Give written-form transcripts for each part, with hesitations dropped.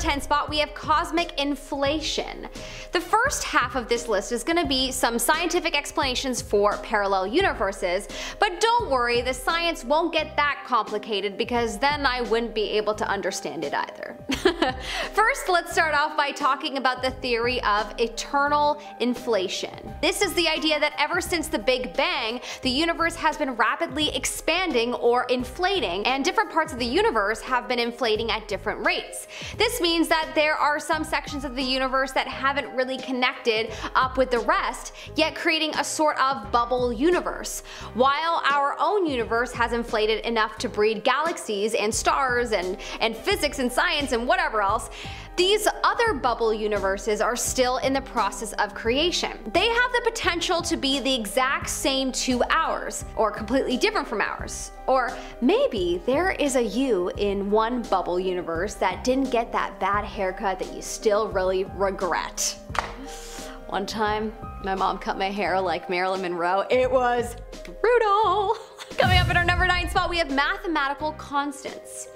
10 spot, we have cosmic inflation. The first half of this list is going to be some scientific explanations for parallel universes, but don't worry, the science won't get that complicated because then I wouldn't be able to understand it either. First, let's start off by talking about the theory of eternal inflation. This is the idea that ever since the Big Bang, the universe has been rapidly expanding or inflating, and different parts of the universe have been inflating at different rates. This means that there are some sections of the universe that haven't really connected up with the rest, yet creating a sort of bubble universe. While our own universe has inflated enough to breed galaxies and stars and physics and science and whatever else, these other bubble universes are still in the process of creation. They have the potential to be the exact same to ours, or completely different from ours. Or maybe there is a you in one bubble universe that didn't get that bad haircut that you still really regret. One time, my mom cut my hair like Marilyn Monroe. It was brutal. Coming up at our number 9 spot, we have mathematical constants.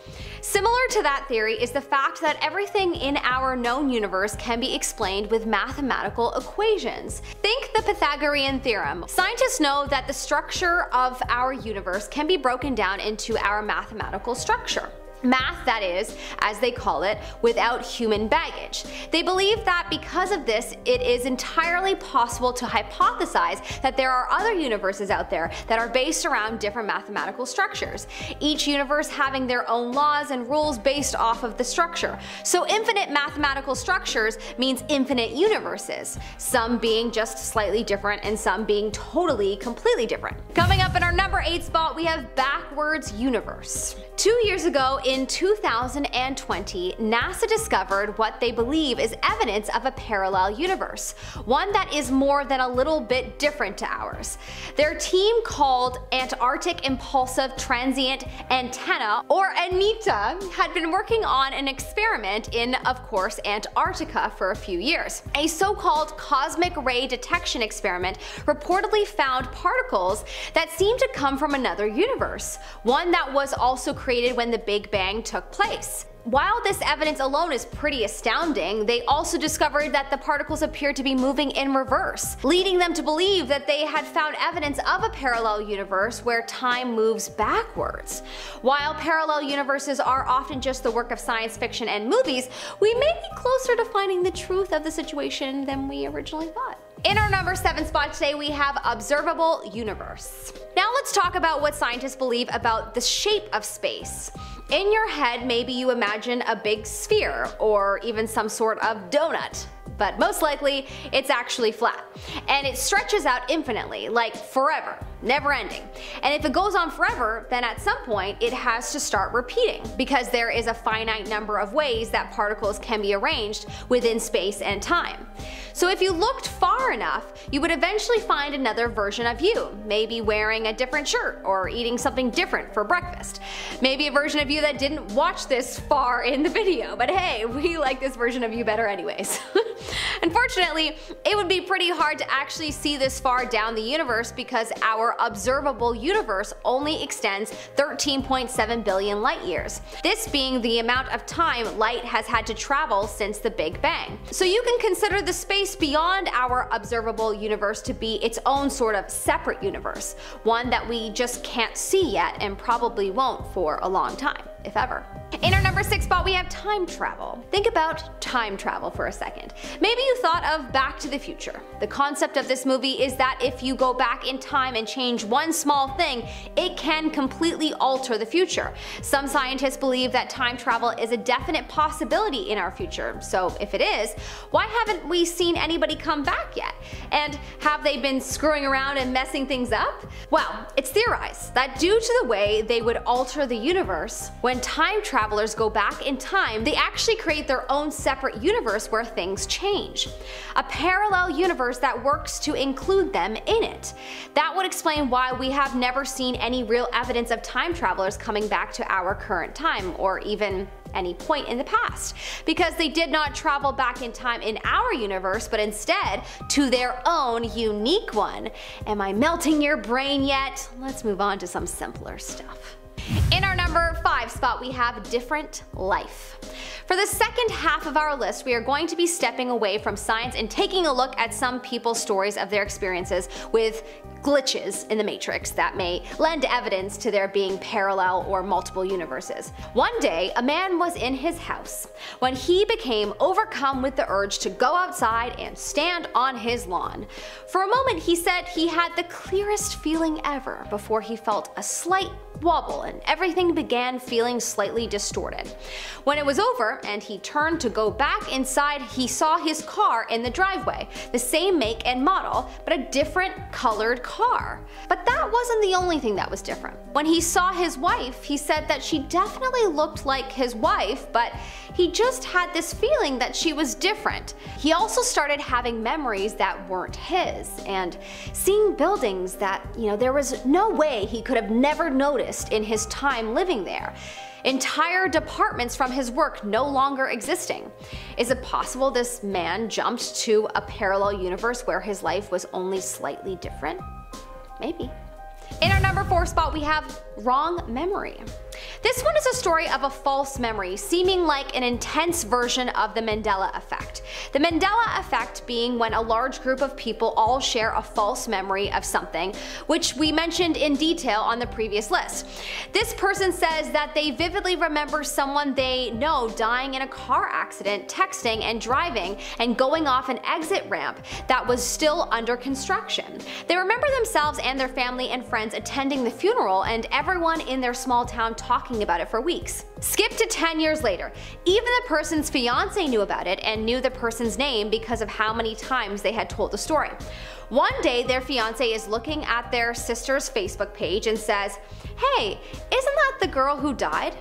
Similar to that theory is the fact that everything in our known universe can be explained with mathematical equations. Think the Pythagorean theorem. Scientists know that the structure of our universe can be broken down into our mathematical structure. Math, that is, as they call it, without human baggage. They believe that because of this, it is entirely possible to hypothesize that there are other universes out there that are based around different mathematical structures, each universe having their own laws and rules based off of the structure. So infinite mathematical structures means infinite universes, some being just slightly different and some being totally, completely different. Coming up in our number 8 spot, we have backwards universe. 2 years ago, in 2020, NASA discovered what they believe is evidence of a parallel universe, one that is more than a little bit different to ours. Their team, called Antarctic Impulsive Transient Antenna, or ANITA, had been working on an experiment in, of course, Antarctica for a few years. A so-called cosmic ray detection experiment reportedly found particles that seemed to come from another universe, one that was also created when the Big Bang took place. While this evidence alone is pretty astounding, they also discovered that the particles appeared to be moving in reverse, leading them to believe that they had found evidence of a parallel universe where time moves backwards. While parallel universes are often just the work of science fiction and movies, we may be closer to finding the truth of the situation than we originally thought. In our number 7 spot today, we have observable universe. Now let's talk about what scientists believe about the shape of space. In your head, maybe you imagine a big sphere or even some sort of donut, but most likely it's actually flat. And it stretches out infinitely, like forever, never ending. And if it goes on forever, then at some point it has to start repeating, because there is a finite number of ways that particles can be arranged within space and time. So if you looked far enough, you would eventually find another version of you, maybe wearing a different shirt or eating something different for breakfast. Maybe a version of you that didn't watch this far in the video, but hey, we like this version of you better anyways. Unfortunately, it would be pretty hard to actually see this far down the universe because our observable universe only extends 13.7 billion light years, this being the amount of time light has had to travel since the Big Bang. So you can consider the space beyond our observable universe to be its own sort of separate universe, one that we just can't see yet and probably won't for a long time, if ever. In our number 6 spot, we have time travel. Think about time travel for a second. Maybe you thought of Back to the Future. The concept of this movie is that if you go back in time and change one small thing, it can completely alter the future. Some scientists believe that time travel is a definite possibility in our future. So if it is, why haven't we seen anybody come back yet? And have they been screwing around and messing things up? Well, it's theorized that due to the way they would alter the universe, when time travelers go back in time, they actually create their own separate universe where things change. A parallel universe that works to include them in it. That would explain why we have never seen any real evidence of time travelers coming back to our current time, or even any point in the past, because they did not travel back in time in our universe, but instead to their own unique one. Am I melting your brain yet? Let's move on to some simpler stuff. In our number 5 5 spot we have different life. For the second half of our list, we are going to be stepping away from science and taking a look at some people's stories of their experiences with glitches in the Matrix that may lend evidence to there being parallel or multiple universes. One day, a man was in his house when he became overcome with the urge to go outside and stand on his lawn. For a moment, he said he had the clearest feeling ever before he felt a slight wobble and everything began feeling slightly distorted. When it was over and he turned to go back inside, he saw his car in the driveway, the same make and model, but a different colored car. But that wasn't the only thing that was different. When he saw his wife, he said that she definitely looked like his wife, but he just had this feeling that she was different. He also started having memories that weren't his and seeing buildings that, there was no way he could have never noticed in his time living there. Entire departments from his work no longer existing. Is it possible this man jumped to a parallel universe where his life was only slightly different? Maybe. In our number 4 spot we have wrong memory. This one is a story of a false memory, seeming like an intense version of the Mandela effect. The Mandela effect being when a large group of people all share a false memory of something, which we mentioned in detail on the previous list. This person says that they vividly remember someone they know dying in a car accident, texting and driving and going off an exit ramp that was still under construction. They remember themselves and their family and friends attending the funeral and everyone in their small town talking about it for weeks. Skip to 10 years later. Even the person's fiance knew about it and knew the person's name because of how many times they had told the story. One day their fiance is looking at their sister's Facebook page and says, "Hey, isn't that the girl who died?"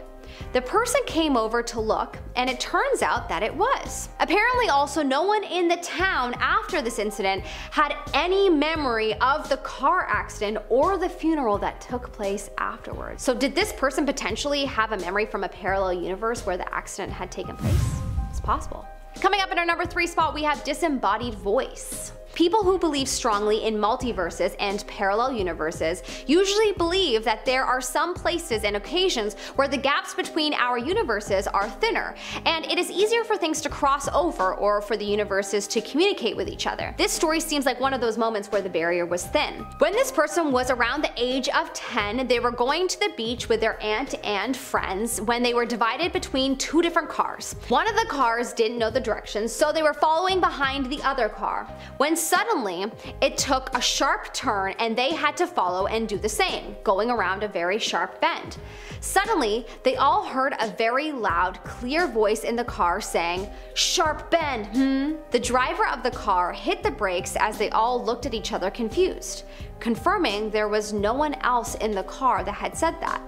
The person came over to look, and it turns out that it was. Apparently also no one in the town after this incident had any memory of the car accident or the funeral that took place afterwards. So did this person potentially have a memory from a parallel universe where the accident had taken place? It's possible. Coming up in our number 3 spot we have disembodied voice. People who believe strongly in multiverses and parallel universes usually believe that there are some places and occasions where the gaps between our universes are thinner, and it is easier for things to cross over or for the universes to communicate with each other. This story seems like one of those moments where the barrier was thin. When this person was around the age of 10, they were going to the beach with their aunt and friends when they were divided between 2 different cars. One of the cars didn't know the directions, so they were following behind the other car. When suddenly, it took a sharp turn and they had to follow and do the same, going around a very sharp bend. Suddenly, they all heard a very loud, clear voice in the car saying, "Sharp bend, The driver of the car hit the brakes as they all looked at each other confused, confirming there was no one else in the car that had said that.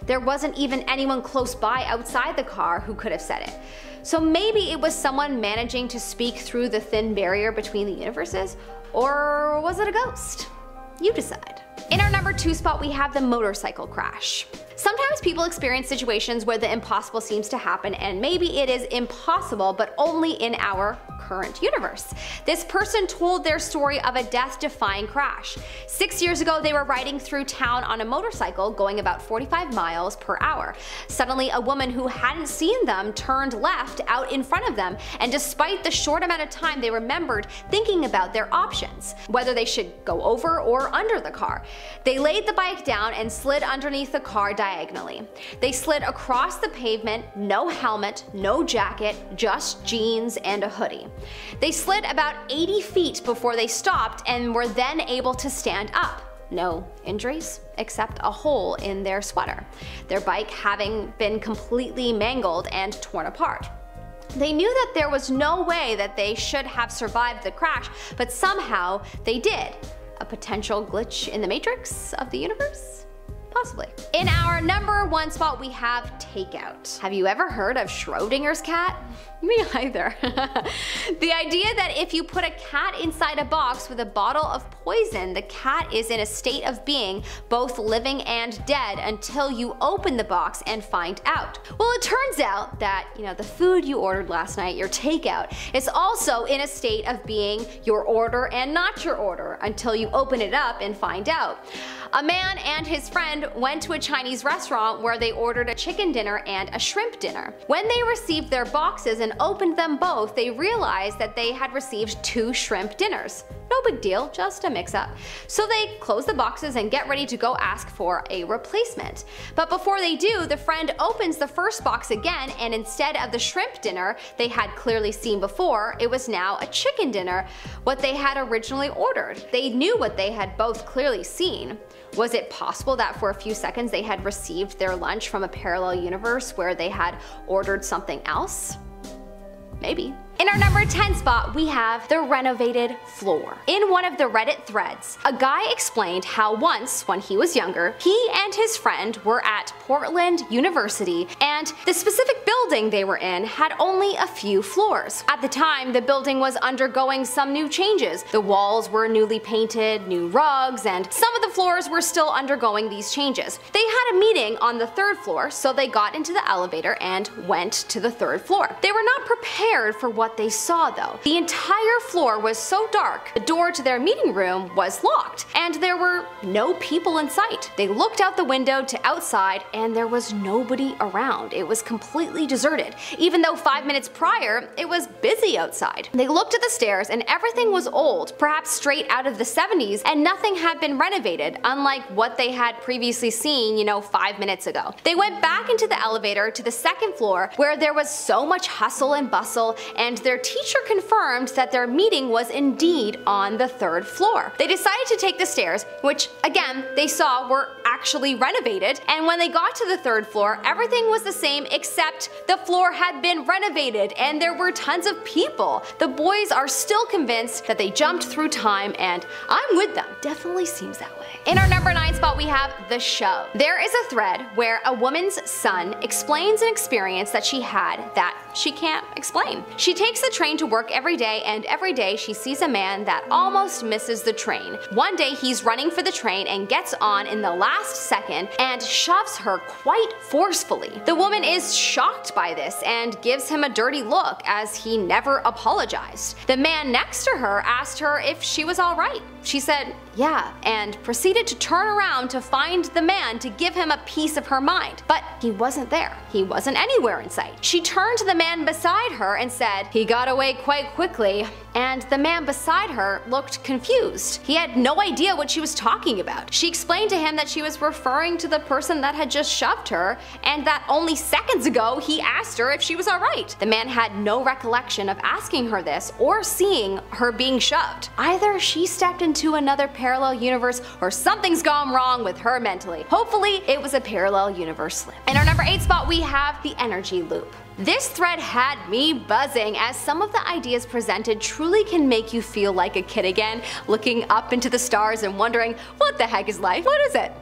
There wasn't even anyone close by outside the car who could have said it. So maybe it was someone managing to speak through the thin barrier between the universes, or was it a ghost? You decide. In our number 2 spot we have the motorcycle crash. Sometimes people experience situations where the impossible seems to happen, and maybe it is impossible but only in our current universe. This person told their story of a death-defying crash. 6 years ago they were riding through town on a motorcycle going about 45 miles per hour. Suddenly a woman who hadn't seen them turned left out in front of them, and despite the short amount of time they remembered thinking about their options, whether they should go over or under the car. They laid the bike down and slid underneath the car diagonally. They slid across the pavement, no helmet, no jacket, just jeans and a hoodie. They slid about 80 feet before they stopped and were then able to stand up. No injuries, except a hole in their sweater, their bike having been completely mangled and torn apart. They knew that there was no way that they should have survived the crash, but somehow they did. A potential glitch in the matrix of the universe? Possibly. In our number 1 spot we have takeout. Have you ever heard of Schrodinger's cat? Me either. The idea that if you put a cat inside a box with a bottle of poison, the cat is in a state of being both living and dead until you open the box and find out. Well, it turns out that, the food you ordered last night, your takeout, is also in a state of being your order and not your order until you open it up and find out. A man and his friend friend went to a Chinese restaurant where they ordered a chicken dinner and a shrimp dinner. When they received their boxes and opened them both, they realized that they had received 2 shrimp dinners. No big deal, just a mix-up. So they close the boxes and get ready to go ask for a replacement. But before they do, the friend opens the first box again, and instead of the shrimp dinner they had clearly seen before, it was now a chicken dinner, what they had originally ordered. They knew what they had both clearly seen. Was it possible that for a few seconds they had received their lunch from a parallel universe where they had ordered something else? Maybe. In our number 10 spot, we have the renovated floor. In one of the Reddit threads, a guy explained how once, when he was younger, he and his friend were at Portland University, and the specific building they were in had only a few floors. At the time, the building was undergoing some new changes. The walls were newly painted, new rugs, and some of the floors were still undergoing these changes. They had a meeting on the 3rd floor, so they got into the elevator and went to the 3rd floor. They were not prepared for what they saw though. The entire floor was so dark, the door to their meeting room was locked, and there were no people in sight. They looked out the window to outside, and there was nobody around. It was completely deserted, even though 5 minutes prior, it was busy outside. They looked at the stairs, and everything was old, perhaps straight out of the 70s, and nothing had been renovated, unlike what they had previously seen, 5 minutes ago. They went back into the elevator to the 2nd floor, where there was so much hustle and bustle, and their teacher confirmed that their meeting was indeed on the 3rd floor. They decided to take the stairs, which again they saw were actually renovated, and when they got to the 3rd floor, everything was the same except the floor had been renovated and there were tons of people. The boys are still convinced that they jumped through time, and I'm with them. Definitely seems that way. In our number 9 spot, we have The Show. There is a thread where a woman's son explains an experience that she had that she can't explain. She takes the train to work every day, and every day she sees a man that almost misses the train. One day he's running for the train and gets on in the last second and shoves her quite forcefully. The woman is shocked by this and gives him a dirty look, as he never apologized. The man next to her asked her if she was alright. She said, yeah, and proceeded to turn around to find the man to give him a piece of her mind. But he wasn't there. He wasn't anywhere in sight. She turned to the man beside her and said, he got away quite quickly. And the man beside her looked confused. He had no idea what she was talking about. She explained to him that she was referring to the person that had just shoved her, and that only seconds ago he asked her if she was alright. The man had no recollection of asking her this or seeing her being shoved. Either she stepped into another parallel universe or something's gone wrong with her mentally. Hopefully it was a parallel universe slip. In our number 8 spot, we have the energy loop. This thread had me buzzing, as some of the ideas presented truly can make you feel like a kid again, looking up into the stars and wondering, what the heck is life? What is it?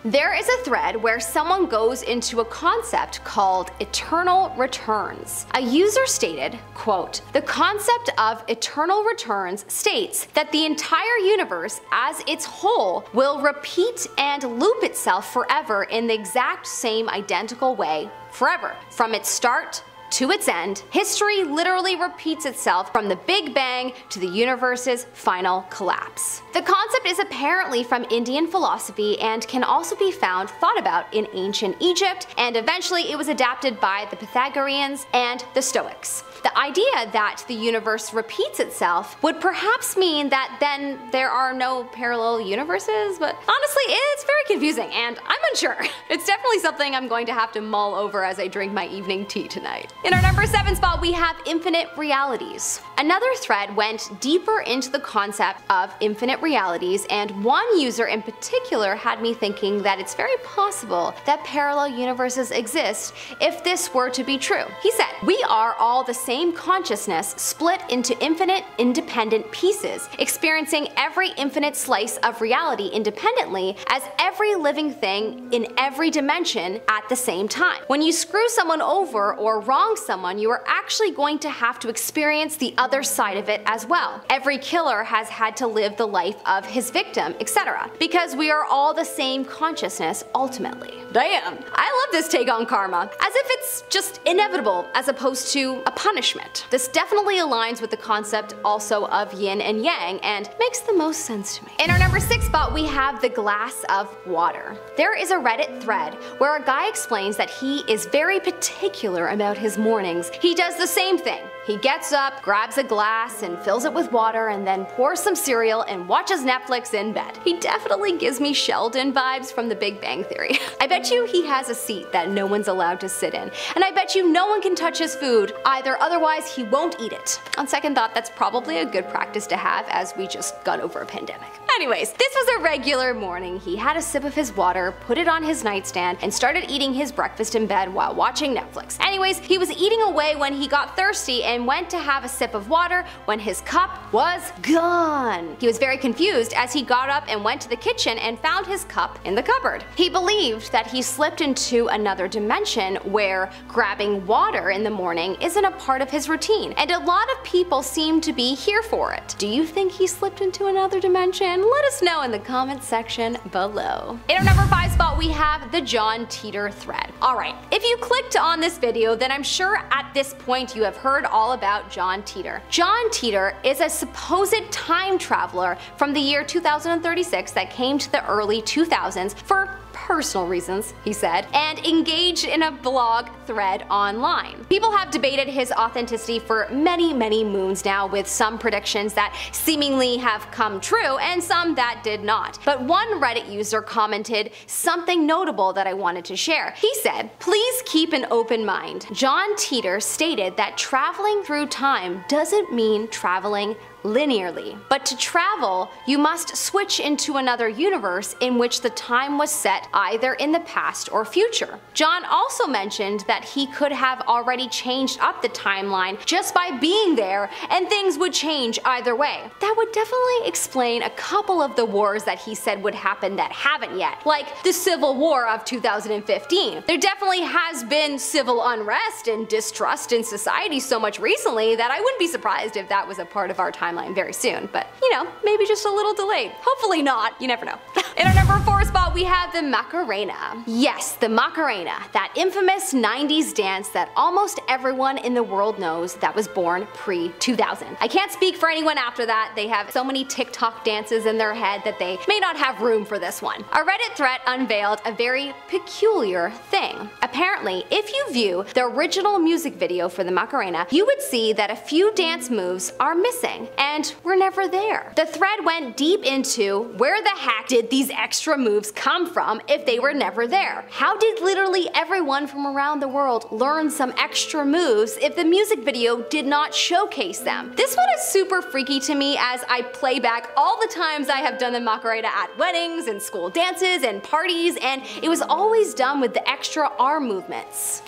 There is a thread where someone goes into a concept called eternal returns. A user stated, quote, the concept of eternal returns states that the entire universe as its whole will repeat and loop itself forever in the exact same identical way forever. From its start to its end, history literally repeats itself from the Big Bang to the universe's final collapse. The concept is apparently from Indian philosophy and can also be thought about in ancient Egypt, and eventually it was adapted by the Pythagoreans and the Stoics. The idea that the universe repeats itself would perhaps mean that then there are no parallel universes, but honestly it's very confusing and I'm unsure. It's definitely something I'm going to have to mull over as I drink my evening tea tonight. In our number 7 spot, we have infinite realities. Another thread went deeper into the concept of infinite realities, and one user in particular had me thinking that it's very possible that parallel universes exist if this were to be true. He said, we are all the same consciousness split into infinite independent pieces, experiencing every infinite slice of reality independently as every living thing in every dimension at the same time. When you screw someone over or wrong someone, you are actually going to have to experience the other side of it as well. Every killer has had to live the life of his victim, etc. Because we are all the same consciousness ultimately. Damn! I love this take on karma, as if it's just inevitable as opposed to a punishment. punishment. This definitely aligns with the concept also of yin and yang and makes the most sense to me. In our number 6 spot, we have the glass of water. There is a Reddit thread where a guy explains that he is very particular about his mornings. He does the same thing. He gets up, grabs a glass, and fills it with water, and then pours some cereal and watches Netflix in bed. He definitely gives me Sheldon vibes from The Big Bang Theory. I bet you he has a seat that no one's allowed to sit in, and I bet you no one can touch his food either, otherwise he won't eat it. On second thought, that's probably a good practice to have as we just got over a pandemic. Anyways, this was a regular morning. He had a sip of his water, put it on his nightstand, and started eating his breakfast in bed while watching Netflix. Anyways, he was eating away when he got thirsty and went to have a sip of water when his cup was gone. He was very confused as he got up and went to the kitchen and found his cup in the cupboard. He believed that he slipped into another dimension where grabbing water in the morning isn't a part of his routine, and a lot of people seem to be here for it. Do you think he slipped into another dimension? Let us know in the comments section below. In our number 5 spot, we have the John Titor thread. Alright, if you clicked on this video, then I'm sure at this point you have heard all about John Titor. John Titor is a supposed time traveler from the year 2036 that came to the early 2000s for personal reasons, he said, and engaged in a blog thread online. People have debated his authenticity for many moons now, with some predictions that seemingly have come true and some that did not. But one Reddit user commented something notable that I wanted to share. He said, "Please keep an open mind. John Titor stated that traveling through time doesn't mean traveling linearly. But to travel, you must switch into another universe in which the time was set either in the past or future." John also mentioned that he could have already changed up the timeline just by being there, and things would change either way. That would definitely explain a couple of the wars that he said would happen that haven't yet, like the Civil War of 2015. There definitely has been civil unrest and distrust in society so much recently that I wouldn't be surprised if that was a part of our timeline very soon, but you know, maybe just a little delayed. Hopefully not, you never know. In our number 4 spot, we have the Macarena. Yes, the Macarena, that infamous 90s dance that almost everyone in the world knows that was born pre-2000. I can't speak for anyone after that. They have so many TikTok dances in their head that they may not have room for this one. A Reddit thread unveiled a very peculiar thing. Apparently, if you view the original music video for the Macarena, you would see that a few dance moves are missing and were never there. The thread went deep into where the heck did these extra moves come from if they were never there? How did literally everyone from around the world learn some extra moves if the music video did not showcase them? This one is super freaky to me as I play back all the times I have done the Macarena at weddings and school dances and parties, and it was always done with the extra arm movements.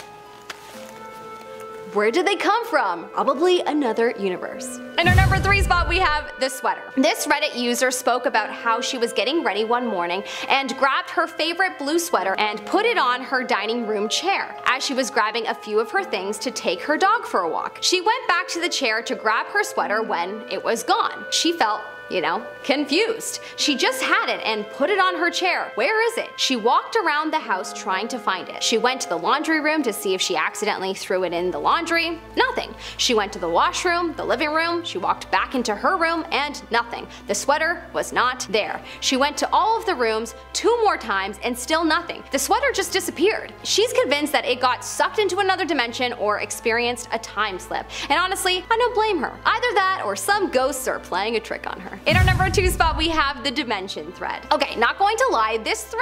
Where did they come from? Probably another universe. In our number 3 spot, we have the sweater. This Reddit user spoke about how she was getting ready one morning and grabbed her favorite blue sweater and put it on her dining room chair as she was grabbing a few of her things to take her dog for a walk. She went back to the chair to grab her sweater when it was gone. She felt, confused. She just had it and put it on her chair. Where is it? She walked around the house trying to find it. She went to the laundry room to see if she accidentally threw it in the laundry. Nothing. She went to the washroom, the living room, she walked back into her room, and nothing. The sweater was not there. She went to all of the rooms 2 more times and still nothing. The sweater just disappeared. She's convinced that it got sucked into another dimension or experienced a time slip. And honestly, I don't blame her. Either that or some ghosts are playing a trick on her. In our number 2 spot, we have the dimension thread. Okay, not going to lie, this thread,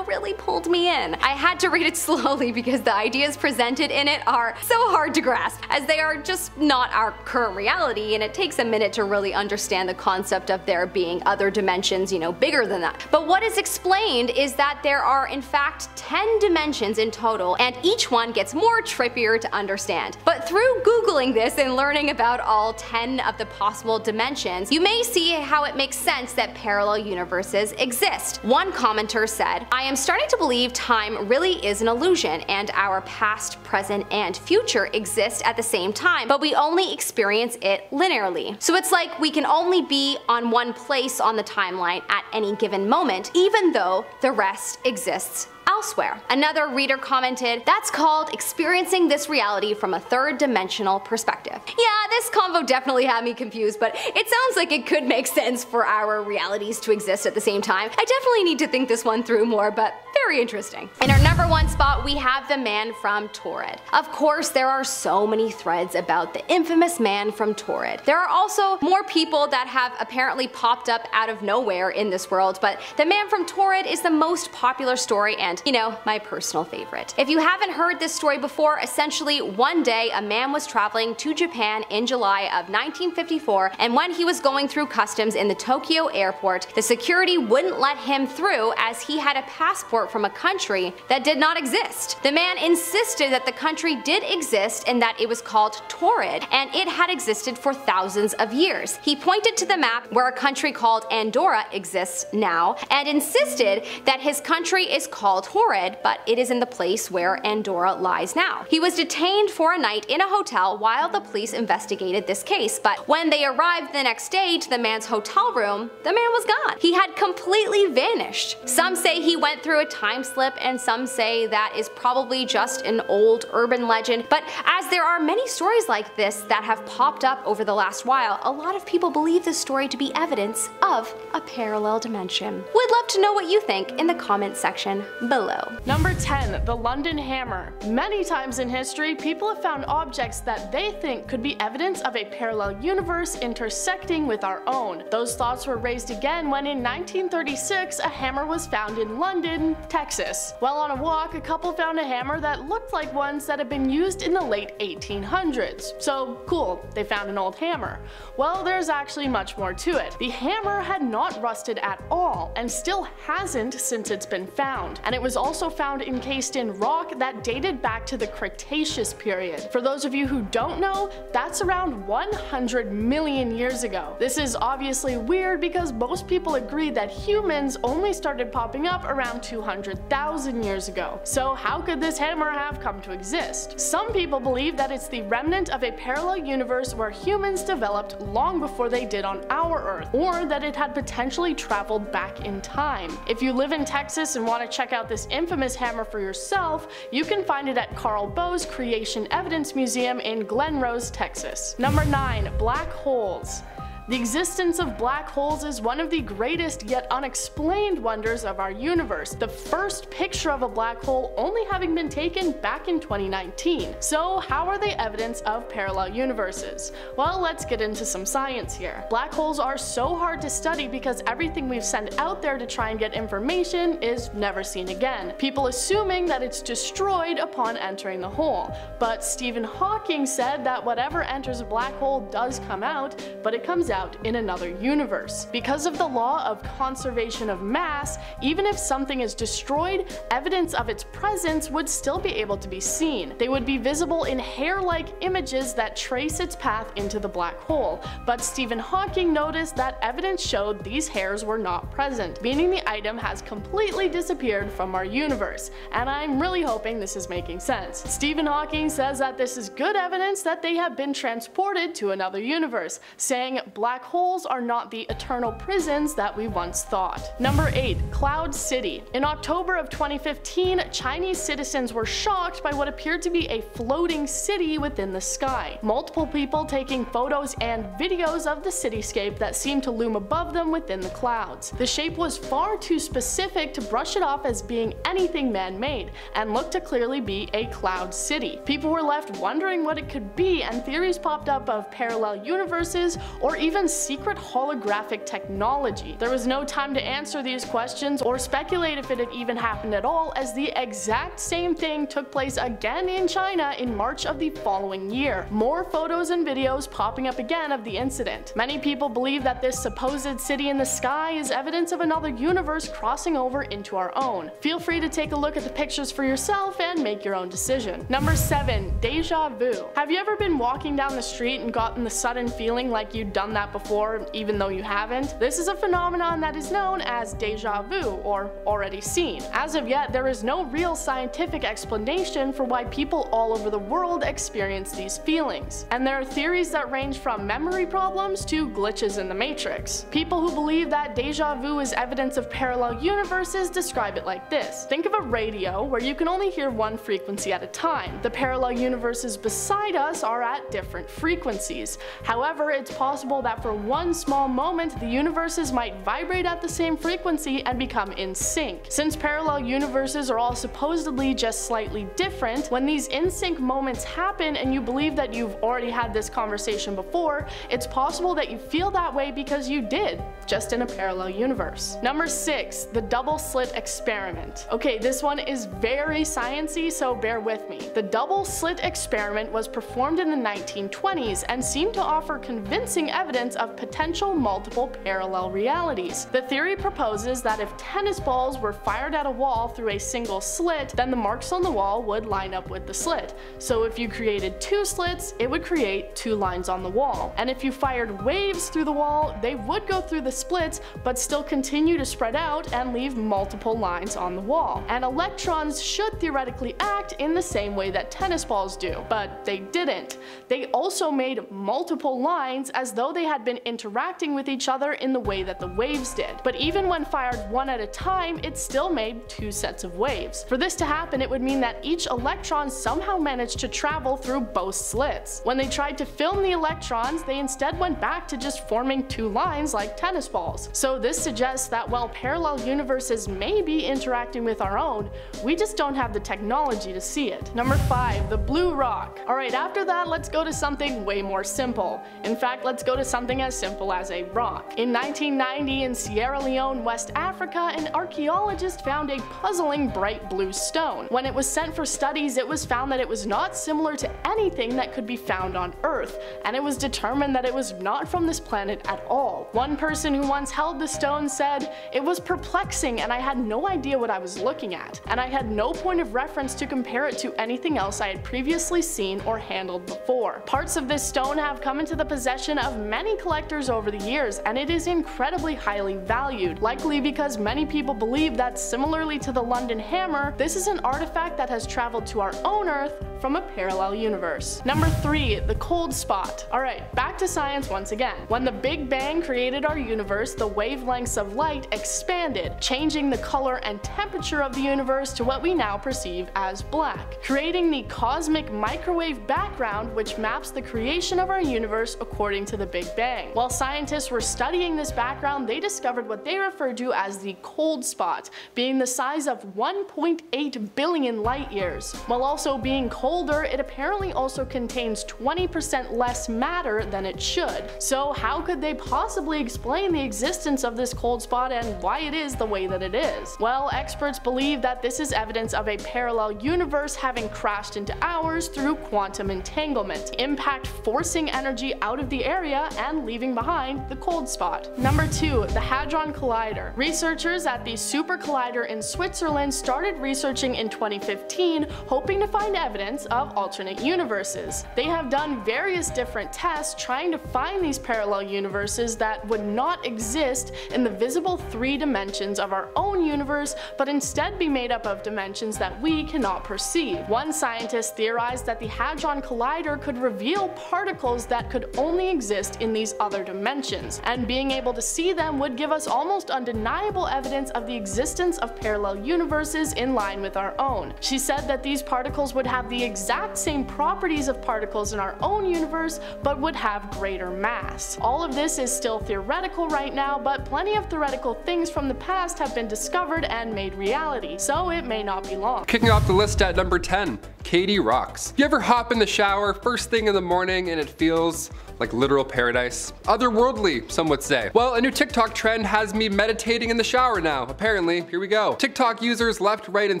really pulled me in. I had to read it slowly because the ideas presented in it are so hard to grasp, as they are just not our current reality, and it takes a minute to really understand the concept of there being other dimensions, bigger than that. But what is explained is that there are in fact 10 dimensions in total, and each one gets more trippier to understand. But through Googling this and learning about all 10 of the possible dimensions, you may see how it makes sense that parallel universes exist. One commenter said, "I am starting to believe time really is an illusion, and our past, present, and future exist at the same time, but we only experience it linearly. So it's like we can only be on one place on the timeline at any given moment, even though the rest exists elsewhere. Another reader commented, "That's called experiencing this reality from a third-dimensional perspective." Yeah, this convo definitely had me confused, but it sounds like it could make sense for our realities to exist at the same time. I definitely need to think this one through more, but very interesting. In our number 1 spot, we have the man from Taured. Of course, there are so many threads about the infamous man from Taured. There are also more people that have apparently popped up out of nowhere in this world, but the man from Taured is the most popular story and, you know, my personal favorite. If you haven't heard this story before, essentially one day a man was traveling to Japan in July of 1954, and when he was going through customs in the Tokyo airport, the security wouldn't let him through as he had a passport from a country that did not exist. The man insisted that the country did exist and that it was called Taured, and it had existed for thousands of years. He pointed to the map where a country called Andorra exists now, and insisted that his country is called Taured, but it is in the place where Andorra lies now. He was detained for a night in a hotel while the police investigated this case, but when they arrived the next day to the man's hotel room, the man was gone. He had completely vanished. Some say he went through a time slip, and some say that is probably just an old urban legend, but as there are many stories like this that have popped up over the last while, a lot of people believe this story to be evidence of a parallel dimension. We'd love to know what you think in the comment section below. Number 10. The London Hammer. Many times in history, people have found objects that they think could be evidence of a parallel universe intersecting with our own. Those thoughts were raised again when in 1936 a hammer was found in London, Texas. While on a walk, a couple found a hammer that looked like ones that had been used in the late 1800s. So cool, they found an old hammer. Well, there's actually much more to it. The hammer had not rusted at all, and still hasn't since it's been found. And it was also found encased in rock that dated back to the Cretaceous period. For those of you who don't know, that's around 100 million years ago. This is obviously weird because most people agree that humans only started popping up around 200,000 years ago. So how could this hammer have come to exist? Some people believe that it's the remnant of a parallel universe where humans developed long before they did on our Earth, or that it had potentially traveled back in time. If you live in Texas and want to check out this infamous hammer for yourself, you can find it at Carl Bow's Creation Evidence Museum in Glen Rose, Texas. Number 9. Black holes. The existence of black holes is one of the greatest yet unexplained wonders of our universe, the first picture of a black hole only having been taken back in 2019. So how are they evidence of parallel universes? Well, let's get into some science here. Black holes are so hard to study because everything we've sent out there to try and get information is never seen again, people assuming that it's destroyed upon entering the hole. But Stephen Hawking said that whatever enters a black hole does come out, but it comes out in another universe. Because of the law of conservation of mass, even if something is destroyed, evidence of its presence would still be able to be seen. They would be visible in hair-like images that trace its path into the black hole, but Stephen Hawking noticed that evidence showed these hairs were not present, meaning the item has completely disappeared from our universe, and I'm really hoping this is making sense. Stephen Hawking says that this is good evidence that they have been transported to another universe, saying black holes are not the eternal prisons that we once thought. Number 8. Cloud City. In October of 2015, Chinese citizens were shocked by what appeared to be a floating city within the sky. Multiple people taking photos and videos of the cityscape that seemed to loom above them within the clouds. The shape was far too specific to brush it off as being anything man-made, and looked to clearly be a cloud city. People were left wondering what it could be, and theories popped up of parallel universes or even secret holographic technology. There was no time to answer these questions or speculate if it had even happened at all, as the exact same thing took place again in China in March of the following year. More photos and videos popping up again of the incident. Many people believe that this supposed city in the sky is evidence of another universe crossing over into our own. Feel free to take a look at the pictures for yourself and make your own decision. Number 7. Deja vu. Have you ever been walking down the street and gotten the sudden feeling like you'd done that that before even though you haven't. This is a phenomenon that is known as deja vu, or already seen. As of yet, there is no real scientific explanation for why people all over the world experience these feelings. And there are theories that range from memory problems to glitches in the Matrix. People who believe that deja vu is evidence of parallel universes describe it like this. Think of a radio where you can only hear one frequency at a time. The parallel universes beside us are at different frequencies. However, it's possible that for one small moment the universes might vibrate at the same frequency and become in sync. Since parallel universes are all supposedly just slightly different, when these in sync moments happen and you believe that you've already had this conversation before, it's possible that you feel that way because you did, just in a parallel universe. Number 6, the double slit experiment. Okay, this one is very sciencey, so bear with me. The double slit experiment was performed in the 1920s and seemed to offer convincing evidence of potential multiple parallel realities. The theory proposes that if tennis balls were fired at a wall through a single slit, then the marks on the wall would line up with the slit. So if you created 2 slits, it would create 2 lines on the wall. And if you fired waves through the wall, they would go through the splits but still continue to spread out and leave multiple lines on the wall. And electrons should theoretically act in the same way that tennis balls do, but they didn't. They also made multiple lines as though they had been interacting with each other in the way that the waves did. But even when fired one at a time, it still made 2 sets of waves. For this to happen, it would mean that each electron somehow managed to travel through both slits. When they tried to film the electrons, they instead went back to just forming 2 lines like tennis balls. So this suggests that while parallel universes may be interacting with our own, we just don't have the technology to see it. Number 5, the blue rock. Alright, after that, let's go to something way more simple. In fact, let's go to something as simple as a rock. In 1990 in Sierra Leone, West Africa, an archaeologist found a puzzling bright blue stone. When it was sent for studies, it was found that it was not similar to anything that could be found on Earth, and it was determined that it was not from this planet at all. One person who once held the stone said, "It was perplexing and I had no idea what I was looking at, and I had no point of reference to compare it to anything else I had previously seen or handled before." Parts of this stone have come into the possession of many collectors over the years, and it is incredibly highly valued, likely because many people believe that similarly to the London Hammer, this is an artifact that has traveled to our own Earth from a parallel universe. Number 3, the cold spot. Alright, back to science once again. When the Big Bang created our universe, the wavelengths of light expanded, changing the color and temperature of the universe to what we now perceive as black, creating the cosmic microwave background which maps the creation of our universe according to the Big Bang. While scientists were studying this background, they discovered what they referred to as the cold spot, being the size of 1.8 billion light years. While also being colder, it apparently also contains 20% less matter than it should. So how could they possibly explain the existence of this cold spot and why it is the way that it is? Well, experts believe that this is evidence of a parallel universe having crashed into ours through quantum entanglement, impact forcing energy out of the area and leaving behind the cold spot. Number 2, the Hadron Collider. Researchers at the Super Collider in Switzerland started researching in 2015, hoping to find evidence of alternate universes. They have done various different tests trying to find these parallel universes that would not exist in the visible 3 dimensions of our own universe, but instead be made up of dimensions that we cannot perceive. One scientist theorized that the Hadron Collider could reveal particles that could only exist in these other dimensions, and being able to see them would give us almost undeniable evidence of the existence of parallel universes in line with our own. She said that these particles would have the exact same properties of particles in our own universe, but would have greater mass. All of this is still theoretical right now, but plenty of theoretical things from the past have been discovered and made reality, so it may not be long. Kicking off the list at number 10, Katie rocks. You ever hop in the shower first thing in the morning and it feels like literal paradise? Otherworldly, some would say. Well, a new TikTok trend has me meditating in the shower now, apparently. Here we go. TikTok users left, right, and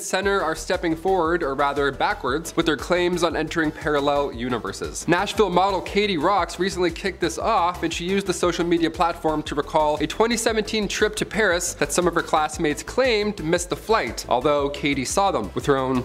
center are stepping forward, or rather backwards, with their claims on entering parallel universes. Nashville model Katie Rocks recently kicked this off, and she used the social media platform to recall a 2017 trip to Paris that some of her classmates claimed missed the flight, although Katie saw them with her own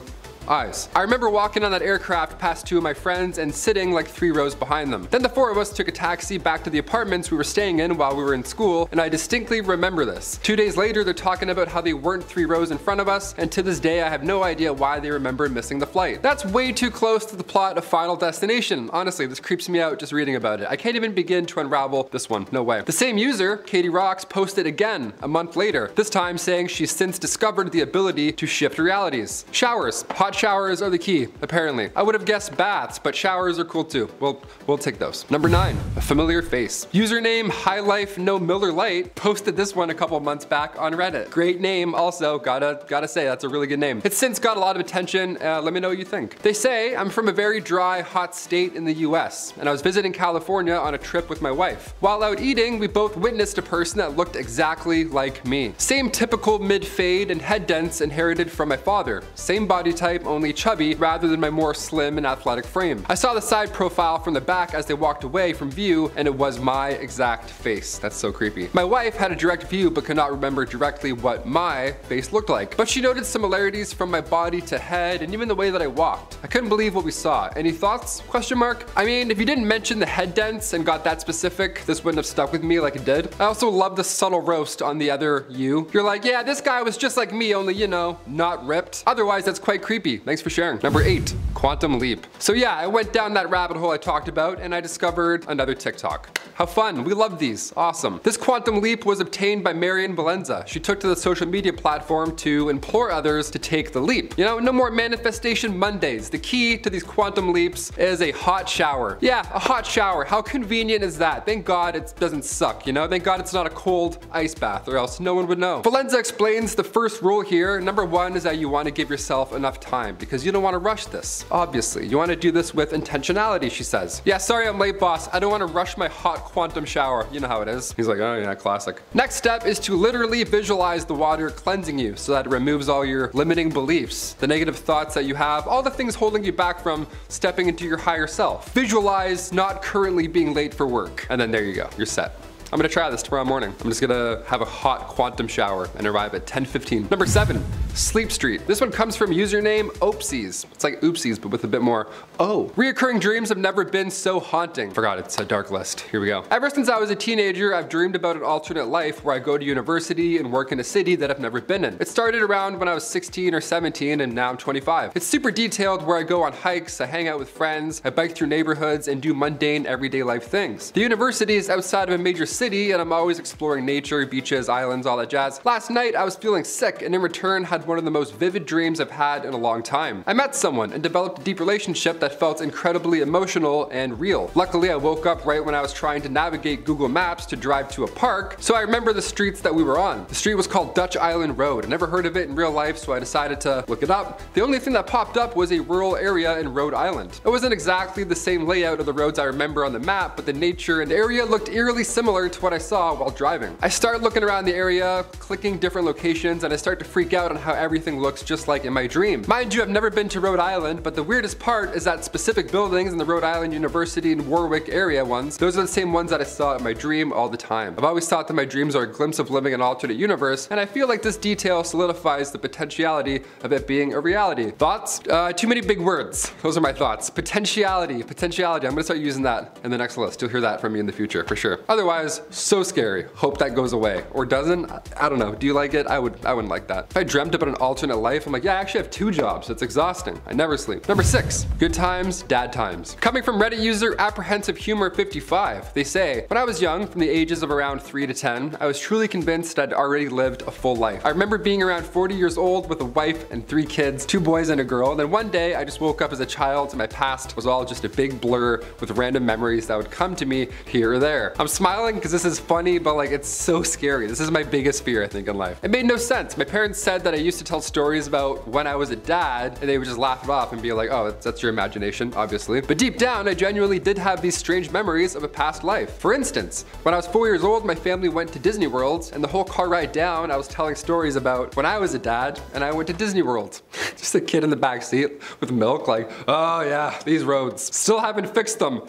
eyes. I remember walking on that aircraft past 2 of my friends and sitting like 3 rows behind them. Then the 4 of us took a taxi back to the apartments we were staying in while we were in school, and I distinctly remember this. 2 days later, they're talking about how they weren't 3 rows in front of us, and to this day I have no idea why they remember missing the flight. That's way too close to the plot of Final Destination. Honestly, this creeps me out just reading about it. I can't even begin to unravel this one. No way. The same user, Katie Rocks, posted again a month later, this time saying she's since discovered the ability to shift realities. Showers. Hot showers are the key, apparently. I would have guessed baths, but showers are cool too. We'll take those. Number 9, a familiar face. Username High Life No Miller Lite posted this one a couple months back on Reddit. Great name also, gotta say, that's a really good name. It's since got a lot of attention, let me know what you think. They say, I'm from a very dry, hot state in the US, and I was visiting California on a trip with my wife. While out eating, we both witnessed a person that looked exactly like me. Same typical mid-fade and head dents inherited from my father. Same body type, only chubby, rather than my more slim and athletic frame. I saw the side profile from the back as they walked away from view, and it was my exact face. That's so creepy. My wife had a direct view but could not remember directly what my face looked like. But she noted similarities from my body to head and even the way that I walked. I couldn't believe what we saw. Any thoughts? Question mark. I mean, if you didn't mention the head dents and got that specific, this wouldn't have stuck with me like it did. I also love the subtle roast on the other you. You're like, yeah, this guy was just like me, only, you know, not ripped. Otherwise, that's quite creepy. Thanks for sharing. Number 8, quantum leap. So yeah, I went down that rabbit hole I talked about and I discovered another TikTok. How fun. We love these. Awesome. This quantum leap was obtained by Marian Valenza. She took to the social media platform to implore others to take the leap. You know, no more manifestation Mondays. The key to these quantum leaps is a hot shower. Yeah, a hot shower. How convenient is that? Thank God it doesn't suck, you know? Thank God it's not a cold ice bath, or else no one would know. Valenza explains the first rule here. Number 1 is that you want to give yourself enough time because you don't want to rush this. Obviously, you want to do this with intentionality, she says. Yeah, sorry I'm late, boss. I don't want to rush my hot quantum shower. You know how it is. He's like, oh yeah, classic. Next step is to literally visualize the water cleansing you so that it removes all your limiting beliefs, the negative thoughts that you have, all the things holding you back from stepping into your higher self. Visualize not currently being late for work, and then there you go, you're set. I'm gonna try this tomorrow morning. I'm just gonna have a hot quantum shower and arrive at 10:15. Number 7, Sleep Street. This one comes from username Oopsies. It's like oopsies, but with a bit more oh. Reoccurring dreams have never been so haunting. Forgot it's a dark list. Here we go. Ever since I was a teenager, I've dreamed about an alternate life where I go to university and work in a city that I've never been in. It started around when I was 16 or 17 and now I'm 25. It's super detailed where I go on hikes, I hang out with friends, I bike through neighborhoods and do mundane everyday life things. The university is outside of a major city and I'm always exploring nature, beaches, islands, all that jazz. Last night I was feeling sick and in return had one of the most vivid dreams I've had in a long time. I met someone and developed a deep relationship that felt incredibly emotional and real. Luckily I woke up right when I was trying to navigate Google Maps to drive to a park, so I remember the streets that we were on. The street was called Dutch Island Road. I never heard of it in real life, so I decided to look it up. The only thing that popped up was a rural area in Rhode Island. It wasn't exactly the same layout of the roads I remember on the map, but the nature and area looked eerily similar to what I saw while driving. I start looking around the area, clicking different locations, and I start to freak out on how everything looks just like in my dream. Mind you, I've never been to Rhode Island, but the weirdest part is that specific buildings in the Rhode Island University and Warwick area ones, those are the same ones that I saw in my dream all the time. I've always thought that my dreams are a glimpse of living an alternate universe, and I feel like this detail solidifies the potentiality of it being a reality. Thoughts? Too many big words. Those are my thoughts. Potentiality. I'm gonna start using that in the next list. You'll hear that from me in the future, for sure. Otherwise, so scary. Hope that goes away. Or doesn't? I don't know. Do you like it? I wouldn't like that. If I dreamt about an alternate life, I'm like, yeah, I actually have 2 jobs. It's exhausting. I never sleep. Number 6, good times, dad times. Coming from Reddit user Apprehensive Humor 55, they say, when I was young, from the ages of around 3 to 10, I was truly convinced I'd already lived a full life. I remember being around 40 years old with a wife and 3 kids, 2 boys and a girl. And then one day I just woke up as a child and my past was all just a big blur with random memories that would come to me here or there. I'm smiling because this is funny, but like it's so scary. This is my biggest fear, I think, in life. It made no sense. My parents said that I used to tell stories about when I was a dad and they would just laugh it off and be like, oh, that's your imagination, obviously. But deep down, I genuinely did have these strange memories of a past life. For instance, when I was 4 years old, my family went to Disney World and the whole car ride down, I was telling stories about when I was a dad and I went to Disney World. Just a kid in the back seat with milk like, oh yeah, these roads. Still haven't fixed them.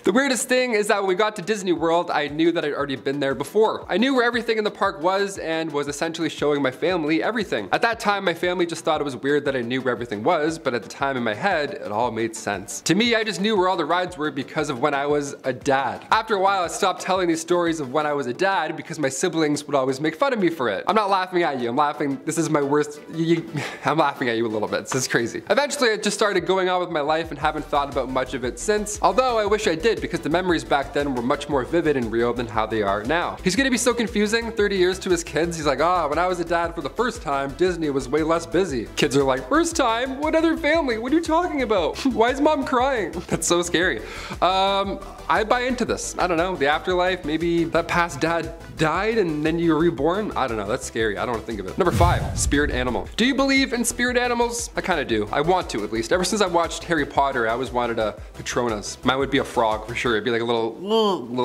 The weirdest thing is that when we got to Disney World, I knew that I'd already been there before. I knew where everything in the park was and was essentially showing my family everything. At that time, my family just thought it was weird that I knew where everything was, but at the time in my head, it all made sense. To me, I just knew where all the rides were because of when I was a dad. After a while, I stopped telling these stories of when I was a dad because my siblings would always make fun of me for it. I'm not laughing at you, I'm laughing, this is my worst, I'm laughing at you a little bit, this is crazy. Eventually, I just started going on with my life and haven't thought about much of it since, although I wish I did because the memories back then were much more vivid and real than how they are now. He's gonna be so confusing 30 years to his kids. He's like, when I was a dad for the first time, Disney was way less busy. Kids are like, first time? What other family? What are you talking about? Why is mom crying? That's so scary. I buy into this. I don't know, the afterlife, maybe that past dad died and then you're reborn? I don't know, that's scary. I don't want to think of it. Number 5, spirit animal. Do you believe in spirit animals? I kind of do. I want to, at least. Ever since I watched Harry Potter, I always wanted a Patronus. Mine would be a frog for sure. It'd be like a little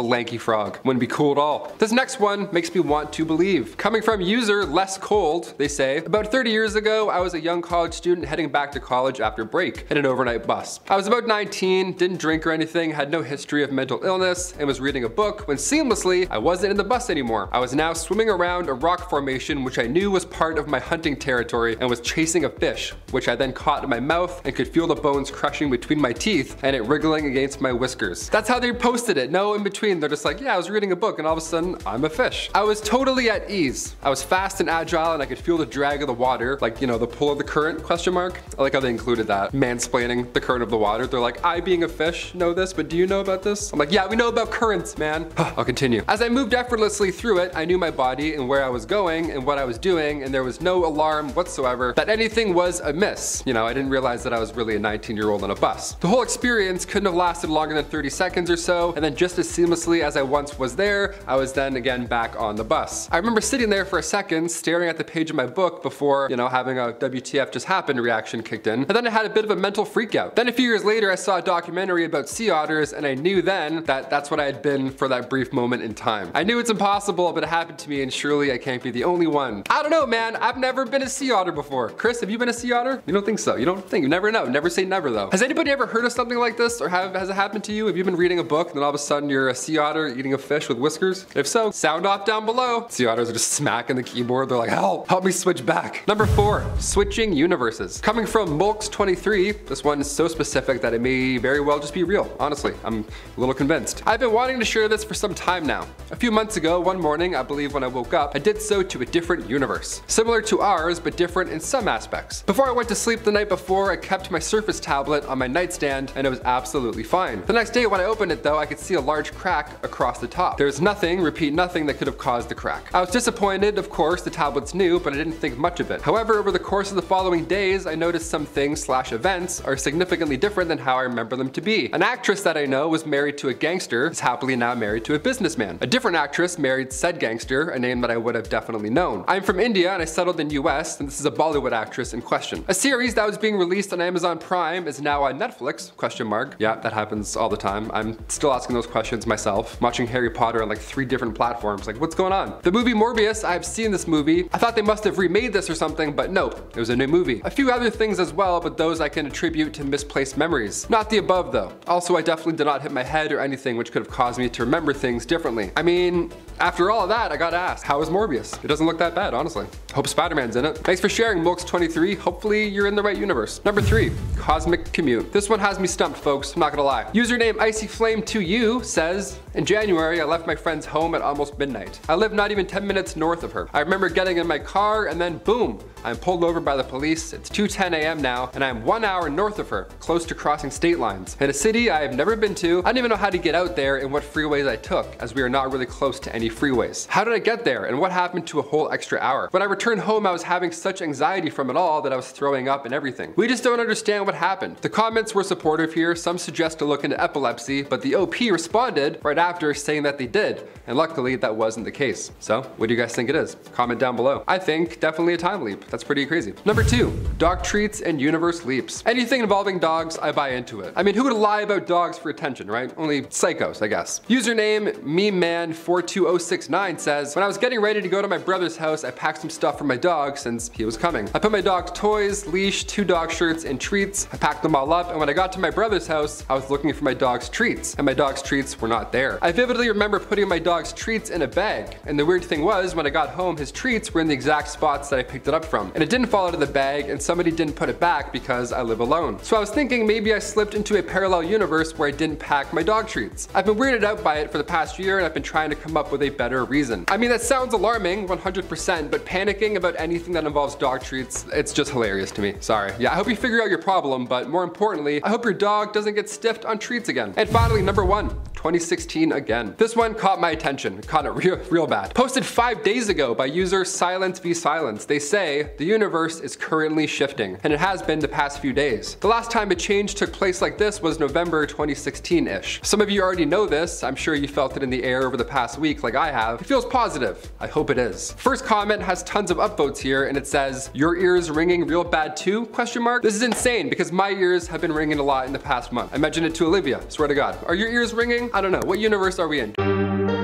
lanky frog. Wouldn't be cool at all. This next one makes me want to believe. Coming from user Less Cold, they say, about 30 years ago, I was a young college student heading back to college after break in an overnight bus. I was about 19, didn't drink or anything, had no history of mental illness, and was reading a book when seamlessly, I wasn't in the bus anymore. I was now swimming around a rock formation which I knew was part of my hunting territory and was chasing a fish, which I then caught in my mouth and could feel the bones crushing between my teeth and it wriggling against my whiskers. That's how they posted it, no in between. They're just like, yeah, I was reading a book and all of a sudden, I'm a fish. I was totally at ease. I was fast and agile and I could feel the drag of the water, like, you know, the pull of the current, question mark. I like how they included that, mansplaining the current of the water. They're like, I being a fish know this, but do you know about this? I'm like, yeah, we know about currents, man. I'll continue. As I moved effortlessly through it, I knew my body and where I was going and what I was doing, and there was no alarm whatsoever that anything was amiss. You know, I didn't realize that I was really a 19-year-old on a bus. The whole experience couldn't have lasted longer than 30 seconds or so, and then just as seamlessly as I once was there, I was then again back on the bus. I remember sitting there for a second, staring at the page of my book before, you know, having a WTF just happened reaction kicked in, and then I had a bit of a mental freak out. Then a few years later, I saw a documentary about sea otters, and I knew then that that's what I had been for that brief moment in time. I knew it's impossible, but it happened to me, and surely I can't be the only one. I don't know, man. I've never been a sea otter before. Chris, have you been a sea otter? You don't think so? You don't think? You never know. Never say never, though. Has anybody ever heard of something like this, or has it happened to you? Have you been reading a book, and then all of a sudden you're a sea otter eating a fish with whiskers? If so, sound off down below. Sea otters are just smacking the keyboard. They're like, help me switch back. Number 4, switching universes. Coming from Mulks23, this one is so specific that it may very well just be real. Honestly, I'm a little convinced. I've been wanting to share this for some time now. A few months ago, one morning, I believe when I woke up, I did so to a different universe. Similar to ours, but different in some aspects. Before I went to sleep the night before, I kept my Surface tablet on my nightstand, and it was absolutely fine. The next day when I opened it though, I could see a large crack across the top. There's nothing, repeat nothing, that could have caused the crack. I was disappointed, of course, the tablet's new, but I didn't think much of it. However, over the course of the following days, I noticed some things/events are significantly different than how I remember them to be. An actress that I know was married to a gangster, is happily now married to a businessman. A different actress married said gangster, a name that I would have definitely known. I'm from India and I settled in US, and this is a Bollywood actress in question. A series that was being released on Amazon Prime is now on Netflix, question mark. Yeah, that happens all the time. I'm still asking those questions myself. I'm watching Harry Potter on like 3 different platforms, like what's going on? The movie Morbius, I've seen this movie. I thought they must have remade this or something, but nope, it was a new movie. A few other things as well, but those I can attribute to misplaced memories. Not the above though. Also, I definitely did not hit my head or anything which could have caused me to remember things differently. I mean, after all of that, I gotta ask, how is Morbius? It doesn't look that bad, honestly. Hope Spider-Man's in it. Thanks for sharing, Mulks23. Hopefully you're in the right universe. Number 3, cosmic commute. This one has me stumped, folks, I'm not gonna lie. Username IcyFlame2U says, in January, I left my friend's home at almost midnight. I live not even 10 minutes north of her. I remember getting in my car and then boom, I'm pulled over by the police. It's 2:10 a.m. now, and I'm 1 hour north of her, close to crossing state lines. In a city I have never been to, I don't even know how to get out there and what freeways I took, as we are not really close to any freeways. How did I get there, and what happened to a whole extra hour? When I returned home, I was having such anxiety from it all that I was throwing up and everything. We just don't understand what happened. The comments were supportive here. Some suggest to look into epilepsy, but the OP responded right after saying that they did, and luckily that wasn't the case. So, what do you guys think it is? Comment down below. I think definitely a time leap. That's pretty crazy. Number 2, dog treats and universe leaps. Anything involving dogs, I buy into it. I mean, who would lie about dogs for attention, right? Only psychos, I guess. Username mememan42069 says, when I was getting ready to go to my brother's house, I packed some stuff for my dog since he was coming. I put my dog's toys, leash, 2 dog shirts, and treats. I packed them all up, and when I got to my brother's house, I was looking for my dog's treats, and my dog's treats were not there. I vividly remember putting my dog's treats in a bag, and the weird thing was, when I got home, his treats were in the exact spots that I picked it up from, and it didn't fall out of the bag, and somebody didn't put it back because I live alone. So I was thinking maybe I slipped into a parallel universe where I didn't pack my dog treats. I've been weirded out by it for the past year, and I've been trying to come up with a better reason. I mean, that sounds alarming, 100%, but panicking about anything that involves dog treats, it's just hilarious to me. Sorry. Yeah, I hope you figure out your problem, but more importantly, I hope your dog doesn't get stiffed on treats again. And finally, number 1, 2016 again. This one caught my attention, caught it real bad. Posted 5 days ago by user Silence v Silence. They say, the universe is currently shifting, and it has been the past few days. The last time a change took place like this was November 2016-ish. Some of you already know this. I'm sure you felt it in the air over the past week like I have. It feels positive. I hope it is. First comment has tons of upvotes here, and it says, your ears ringing real bad too? Question mark. This is insane because my ears have been ringing a lot in the past month. I mentioned it to Olivia, swear to God. Are your ears ringing? I don't know. What universe are we in?